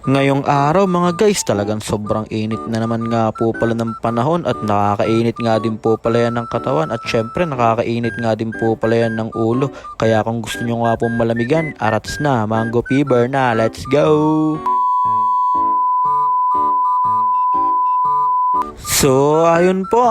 Ngayong araw mga guys, talagang sobrang init na naman nga po pala ng panahon at nakakainit nga din po pala yan ng katawan at syempre nakakainit nga din po pala yan ng ulo. Kaya kung gusto nyo nga po malamigan, arats na, mango fever na, let's go! So, ayun po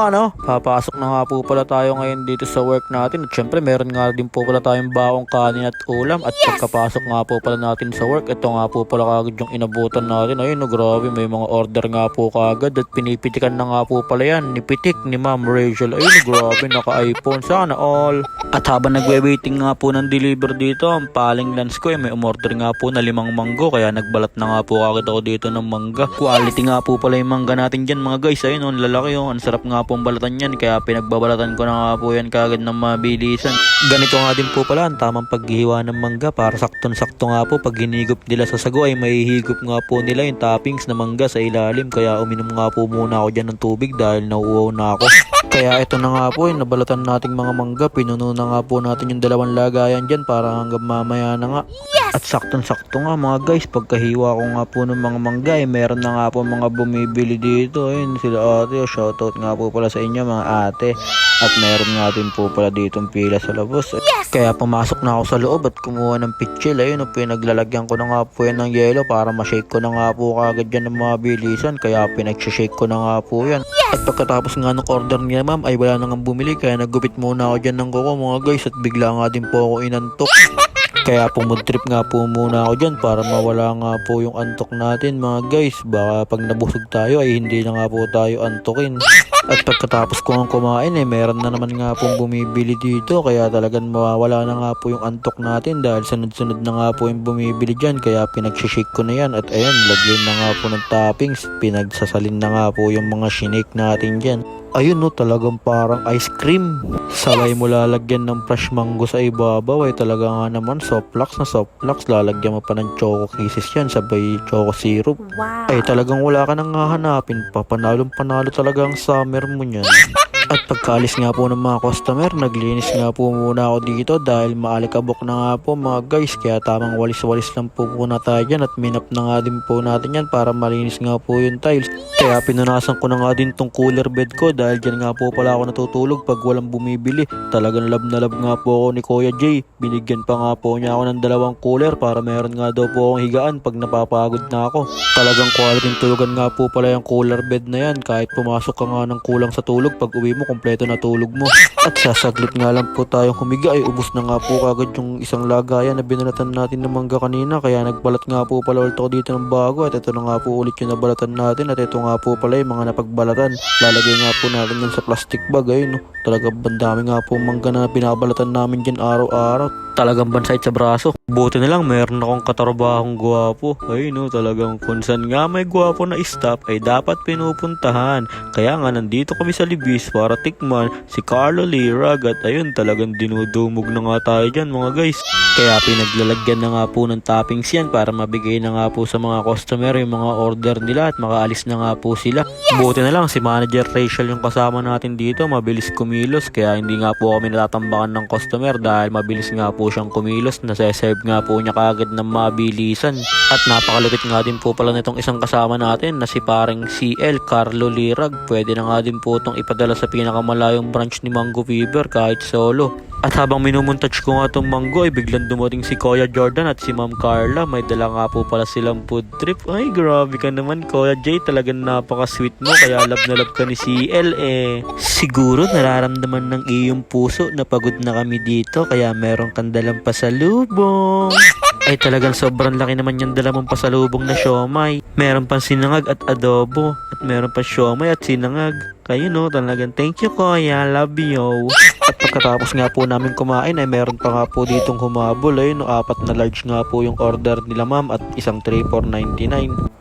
papasok na nga po pala tayo ngayon dito sa work natin at syempre meron nga din po pala tayong bawang kanin at ulam at pagkapasok nga po pala natin sa work, ito nga po pala kagad yung inabutan natin. Ayun grabe, may mga order nga po kagad at pinipitikan na nga po pala yan ni Pitik, ni Ma'am Rachel. Ayun grabe, naka-iPhone, sana all. At habang nagwe-waiting nga po ng deliver dito, ang paling lunch ko may umorder nga po na 5 manggo kaya nagbalat na nga po kagad ako dito ng mangga. Quality nga po pala yung mangga natin dyan mga guys. Ayun lalaki ang sarap nga pong balatan yan kaya pinagbabalatan ko na nga po yan kagad ng mabilisan. Ganito nga din po pala ang tamang paghihiwa ng mangga para saktong-sakto nga po pag hinigop nila sa sago ay mahihigop nga po nila yung toppings na mangga sa ilalim kaya uminom nga po muna ako dyan ng tubig dahil nauuwaw na ako. Kaya ito na nga po yung nabalatan nating mga mangga, pinuno na nga po natin yung 2 lagayan dyan para hanggang mamaya na nga. At saktong-sakto nga mga guys, pagkahiwa ko nga po ng mga mangga meron na nga po mga bumibili dito. Ayun sila ate, shoutout nga po pala sa inyo mga ate. At meron nga din po pala ditong pila sa labos. Kaya pumasok na ako sa loob at kumuha ng pitchil. Ayun pinaglalagyan ko na nga po yan ng yelo para ma-shake ko na nga po kagad yan ng mabilisan. Kaya pinag-shake ko na nga po yan. At pagkatapos nga ng order niya ma'am ay wala nang bumili kaya naggupit muna ako dyan ng kuko mga guys at bigla nga din po ako inantok. Kaya pumudtrip nga po muna ako dyan para mawala nga po yung antok natin mga guys. Baka pag nabusog tayo ay hindi na nga po tayo antokin. At pagkatapos ko nga kumain meron na naman nga pong bumibili dito. Kaya talagang mawawala na nga po yung antok natin dahil sunod-sunod na nga po yung bumibili dyan. Kaya pinag-shake ko na yan. At ayan, lagyan na nga po ng toppings. Pinagsasalin na nga po yung mga shinake natin dyan. Ayun talagang parang ice cream. Sabay mo lalagyan ng fresh mango sa ibabaw ay talaga nga naman soft flakes na soft flakes. Lalagyan mo pa ng choco kisses yan sabay choco syrup. Wow. Ay talagang wala ka nang hahanapin pa. Panalong panalo talaga ang summer mo niyan. At pagkaalis nga po ng mga customer, naglinis nga po muna ako dito dahil maalikabok na nga po mga guys. Kaya tamang walis-walis lang po muna tayo dyan at minap na nga din po natin yan para malinis nga po yung tiles. Kaya pinunasan ko na nga din tong cooler bed ko dahil dyan nga po pala ako natutulog pag walang bumibili. Talagang love na love nga po ako ni Kuya Jay. Binigyan pa nga po niya ako ng 2 cooler para meron nga daw po akong higaan pag napapagod na ako. Talagang quality tulugan nga po pala yung cooler bed na yan. Kahit pumasok ka nga ng kulang sa tulog, pag uwi mo kompleto na tulog mo. At sasaglit nga lang po tayong humiga ay ubos na nga po kagad yung isang lagayan na binalatan natin ng mangga kanina. Kaya nagbalat nga po pala ulit ako dito ng bago at ito na nga po ulit yung nabalatan natin at ito nga po pala yung mga napagbalatan. Lalagay nga po natin yan sa plastic bag. Ayun talaga bandami nga po mangga na binabalatan namin dyan araw-araw. Talagang bansait sa braso. Buti na lang meron akong katrabahong gwapo. Ayun talagang kung saan nga may gwapo na stop ay dapat pinupuntahan. Kaya nga nandito kami sa Libis para tikman si Carlo Lirag at ayun talagang dinudumog na nga tayo dyan mga guys. Kaya pinaglalagyan na nga po ng toppings yan para mabigay na nga po sa mga customer yung mga order nila at makaalis na nga po sila. Buti na lang si Manager Rachel yung kasama natin dito, mabilis kumilos kaya hindi nga po kami natatambakan ng customer dahil mabilis nga po siyang kumilos. Nasa-serve nga po niya kagad ng mabilisan. At napakalupit nga din po pala nitong isang kasama natin na si parang CL Carlo Lirag. Pwede na nga din po itong ipadala sa pinakamalayong branch ni Mango Fever kahit solo. At habang minumontage ko nga itong mango ay biglang dumating si Kuya Jordan at si Ma'am Carla. May dala nga po pala silang food trip. Ay grabe ka naman Kuya Jay, talagang napaka-sweet mo kaya love na love ka ni CL Siguro nararamdaman ng iyong puso na pagod na kami dito kaya meron kang dalang pasalubong. Ay talagang sobrang laki naman yung dala mong pasalubong na siomay. Meron pang sinangag at adobo at meron pa siomay at sinangag. Kayo talagang thank you Kuya, love you. At pagkatapos nga po namin kumain ay meron pa nga po ditong humabol. Ayun 4 na large nga po yung order nila ma'am at isang tray for 99.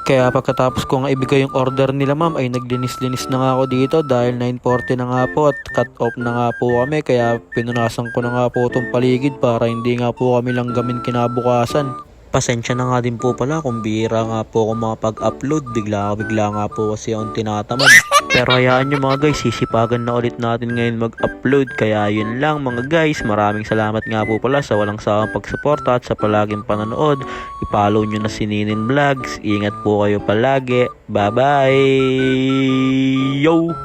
Kaya pagkatapos ko nga ibigay yung order nila ma'am ay naglinis-linis na nga ako dito dahil 9:40 na nga po at cut off na nga po kami. Kaya pinunasan ko na nga po itong paligid para hindi nga po kami lang gamin kinabukasan. Pasensya na nga din po pala kung bihira nga po ako makapag-upload. Bigla nga po kasi akong tinatamad. Pero hayaan nyo mga guys, sisipagan na ulit natin ngayon mag-upload. Kaya yun lang mga guys, maraming salamat nga po pala sa walang sawang pagsuporta at sa palaging panonood. I-follow nyo na si Ninin Vlogs. Ingat po kayo palagi. Bye bye! Yo!